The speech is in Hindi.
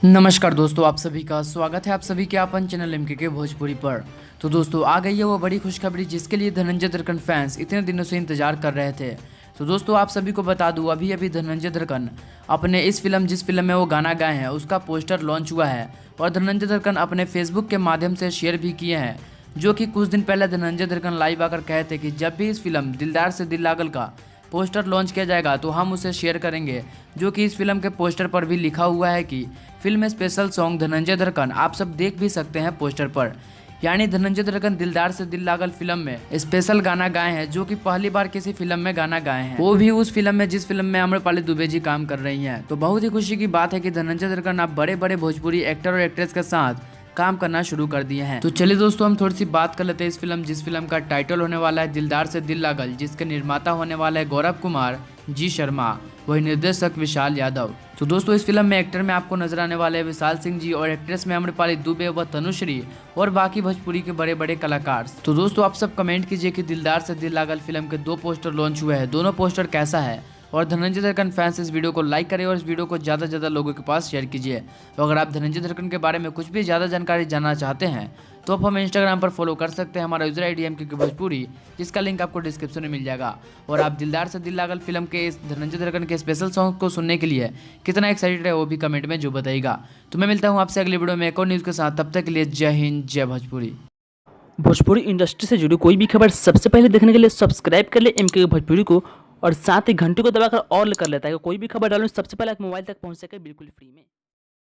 नमस्कार दोस्तों, आप सभी का स्वागत है आप सभी के अपन चैनल एमके के भोजपुरी पर। तो दोस्तों आ गई है वो बड़ी खुशखबरी जिसके लिए धनंजय दर्कन फैंस इतने दिनों से इंतजार कर रहे थे। तो दोस्तों आप सभी को बता दूं, अभी अभी धनंजय दर्कन अपने जिस फिल्म में वो गाना गाए हैं उसका पोस्टर लॉन्च हुआ है और धनंजय दर्कन अपने फेसबुक के माध्यम से शेयर भी किए हैं। जो कि कुछ दिन पहले धनंजय दर्कन लाइव आकर कहे थे कि जब भी इस फिल्म दिलदार से दिल लागल का पोस्टर लॉन्च किया जाएगा तो हम उसे शेयर करेंगे। जो कि इस फिल्म के पोस्टर पर भी लिखा हुआ है कि फिल्म स्पेशल सॉन्ग धनंजय दर्कन, आप सब देख भी सकते हैं पोस्टर पर। यानी धनंजय दर्कन दिलदार से दिल लागल फिल्म में स्पेशल गाना गाए हैं, जो कि पहली बार किसी फिल्म में गाना गाए हैं, वो भी उस फिल्म में जिस फिल्म में आम्रपाली दुबे जी काम कर रही हैं। तो बहुत ही खुशी की बात है कि धनंजय दर्कन अब बड़े बड़े भोजपुरी एक्टर और एक्ट्रेस के साथ काम करना शुरू कर दिए हैं। तो चलिए दोस्तों हम थोड़ी सी बात कर लेते हैं जिस फिल्म का टाइटल होने वाला है दिलदार से दिल लागल, जिसके निर्माता होने वाला है गौरव कुमार जी शर्मा, वही निर्देशक विशाल यादव। तो दोस्तों इस फिल्म में एक्टर में आपको नजर आने वाले हैं विशाल सिंह जी और एक्ट्रेस में आम्रपाली दुबे व तनुश्री और बाकी भोजपुरी के बड़े बड़े कलाकार। तो दोस्तों आप सब कमेंट कीजिए कि दिलदार से दिल लागल फिल्म के 2 पोस्टर लॉन्च हुए हैं, दोनों पोस्टर कैसा है। और धनंजय दर्कन फैंस इस वीडियो को लाइक करें और इस वीडियो को ज़्यादा से ज़्यादा लोगों के पास शेयर कीजिए। तो अगर आप धनंजय दर्कन के बारे में कुछ भी ज़्यादा जानकारी जानना चाहते हैं तो आप हमें इंस्टाग्राम पर फॉलो कर सकते हैं, हमारा user I D MK Bhojpuri, जिसका लिंक आपको डिस्क्रिप्शन में मिल जाएगा। और आप दिलदार से दिल लागल फिल्म के इस धनंजय दर्कन के स्पेशल सॉन्ग को सुनने के लिए कितना एक्साइटेड है वो भी कमेंट में जो बताइएगा। तो मैं मिलता हूँ आपसे अगले वीडियो में एक और न्यूज़ के साथ, तब तक के लिए जय हिंद जय भोजपुरी। भोजपुरी इंडस्ट्री से जुड़ी कोई भी खबर सबसे पहले देखने के लिए सब्सक्राइब कर ले एमके भोजपुरी को और साथ ही घंटी को दबाकर ऑल कर लेता है। कोई भी खबर डालूं सबसे पहले आप मोबाइल तक पहुंच सके बिल्कुल फ्री में।